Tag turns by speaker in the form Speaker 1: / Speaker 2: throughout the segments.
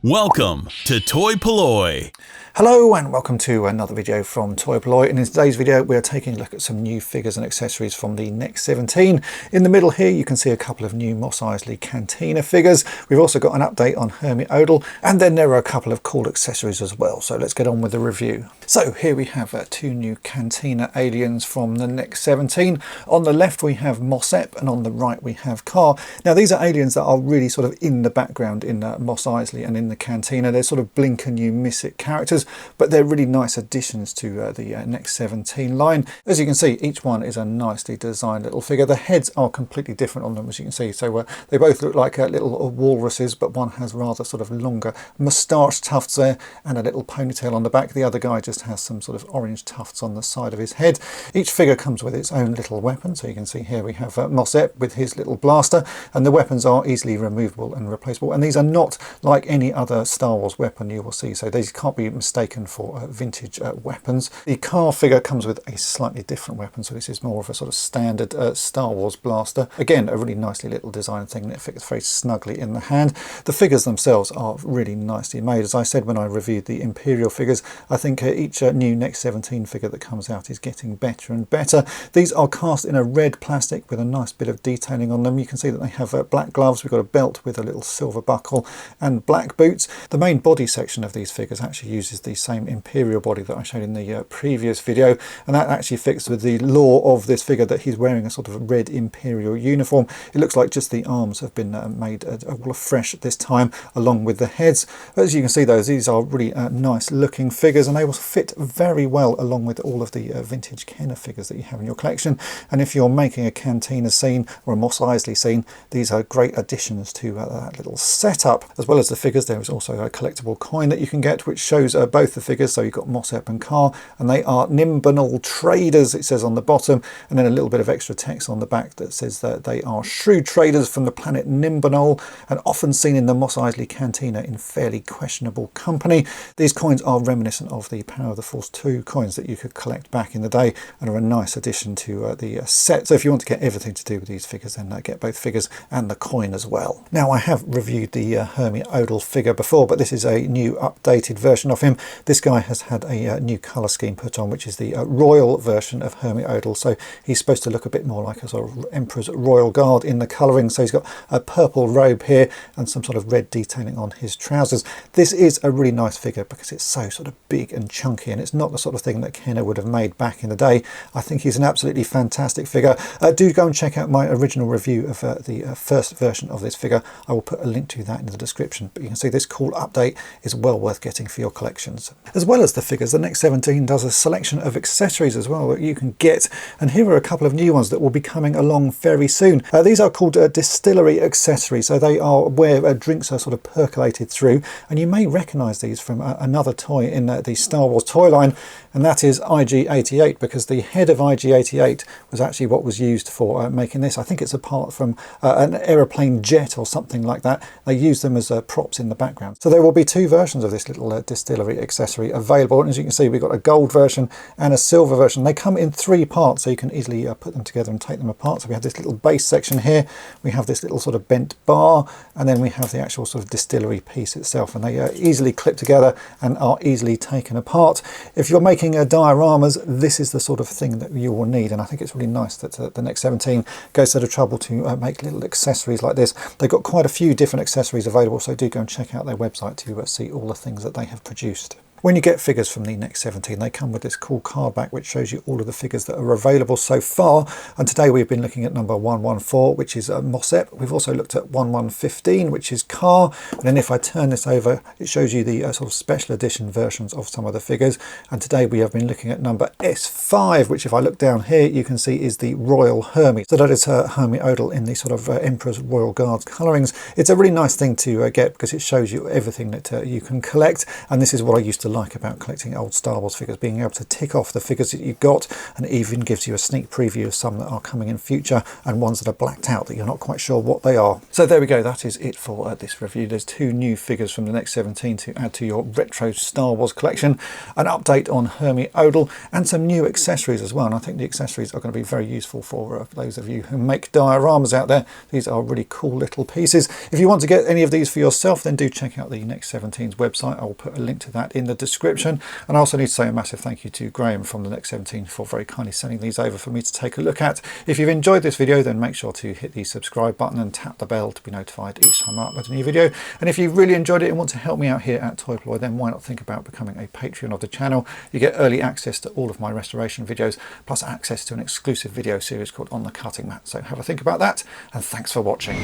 Speaker 1: Welcome to toy-polloi.
Speaker 2: Hello and welcome to another video from toy-polloi, and in today's video we are taking a look at some new figures and accessories from the Next 17. In the middle here you can see a couple of new Mos Eisley Cantina figures. We've also got an update on Hermi Odle, and then there are a couple of cool accessories as well, so let's get on with the review. So here we have two new Cantina Aliens from the Next 17. On the left we have Mosep and on the right we have Khaa. Now these are aliens that are really sort of in the background in Mos Eisley and in the Cantina. They're sort of blink and you miss it characters, but they're really nice additions to the Next 17 line. As you can see, each one is a nicely designed little figure. The heads are completely different on them, as you can see. So they both look like little walruses, but one has rather sort of longer moustache tufts there and a little ponytail on the back. The other guy just has some sort of orange tufts on the side of his head. Each figure comes with its own little weapon. So you can see here we have Mosep with his little blaster, and the weapons are easily removable and replaceable. And these are not like any other Star Wars weapon you will see, so these can't be mistaken for vintage weapons. The Khaa figure comes with a slightly different weapon, so this is more of a sort of standard Star Wars blaster. Again, a really nicely little design thing that fits very snugly in the hand. The figures themselves are really nicely made. As I said when I reviewed the Imperial figures, I think each new Next 17 figure that comes out is getting better and better. These are cast in a red plastic with a nice bit of detailing on them. You can see that they have black gloves. We've got a belt with a little silver buckle and black boots. The main body section of these figures actually uses the same Imperial body that I showed in the previous video, and that actually fits with the lore of this figure that he's wearing a sort of red Imperial uniform. It looks like just the arms have been made all afresh at this time, along with the heads. But as you can see, these are really nice looking figures, and they will fit very well along with all of the vintage Kenner figures that you have in your collection. And if you're making a Cantina scene or a Mos Eisley scene, these are great additions to that little setup. As well as the figures, there is also a collectible coin that you can get, which shows both the figures. So you've got Mosep and Khaa, and they are Nimbanal traders, it says on the bottom, and then a little bit of extra text on the back that says that they are shrewd traders from the planet Nimbanal and often seen in the Mos Eisley Cantina in fairly questionable company. These coins are reminiscent of the Power of the Force 2 coins that you could collect back in the day, and are a nice addition to the set. So if you want to get everything to do with these figures, then get both figures and the coin as well. Now I have reviewed the Hermi Odal figure before, but this is a new updated version of him. This guy has had a new colour scheme put on, which is the royal version of Hermi Odal. So he's supposed to look a bit more like a sort of Emperor's Royal Guard in the colouring. So he's got a purple robe here and some sort of red detailing on his trousers. This is a really nice figure because it's so sort of big and chunky, and it's not the sort of thing that Kenner would have made back in the day. I think he's an absolutely fantastic figure. Do go and check out my original review of the first version of this figure. I will put a link to that in the description, but you can see this cool update is well worth getting for your collections. As well as the figures, the Next 17 does a selection of accessories as well that you can get, and here are a couple of new ones that will be coming along very soon. These are called distillery accessories, so they are where drinks are sort of percolated through, and you may recognise these from another toy in the Star Wars toy line, and that is IG-88, because the head of IG-88 was actually what was used for making this. I think it's a part from an aeroplane jet or something like that. They use them as props in the background. So there will be two versions of this little distillery accessory available, and as you can see, we've got a gold version and a silver version. They come in three parts, so you can easily put them together and take them apart. So we have this little base section here, we have this little sort of bent bar, and then we have the actual sort of distillery piece itself, and they easily clip together and are easily taken apart. If you're making dioramas, this is the sort of thing that you will need, and I think it's really nice that the Next 17 goes to the trouble to make little accessories like this. They've got quite a few different accessories available, so do go and check out their website to see all the things that they have produced. When you get figures from the Next 17, they come with this cool cardback which shows you all of the figures that are available so far. And today we've been looking at number 114, which is Mosep. We've also looked at 1115, which is Khaa. And then if I turn this over, it shows you the sort of special edition versions of some of the figures. And today we have been looking at number S5, which if I look down here, you can see is the Royal Hermi. So that is Hermi Odle in the sort of Emperor's Royal Guards colourings. It's a really nice thing to get because it shows you everything that you can collect. And this is what I used to like about collecting old Star Wars figures, being able to tick off the figures that you got, and it even gives you a sneak preview of some that are coming in future and ones that are blacked out that you're not quite sure what they are. So there we go, that is it for this review. There's 2 new figures from the next 17 to add to your retro Star Wars collection, an update on Hermi Odle, and some new accessories as well. And I think the accessories are going to be very useful for those of you who make dioramas out there. These are really cool little pieces. If you want to get any of these for yourself, then do check out the Next 17's website. I will put a link to that in the description. And I also need to say a massive thank you to Graham from the Next 17 for very kindly sending these over for me to take a look at. If you've enjoyed this video, then make sure to hit the subscribe button and tap the bell to be notified each time I upload a new video. And if you really enjoyed it and want to help me out here at toy-polloi, then why not think about becoming a Patreon of the channel. You get early access to all of my restoration videos, plus access to an exclusive video series called On the Cutting Mat. So have a think about that, and thanks for watching.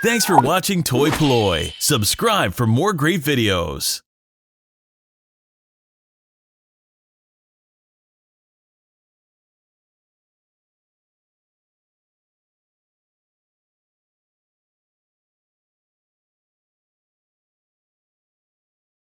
Speaker 1: Thanks for watching toy-polloi. Subscribe for more great videos.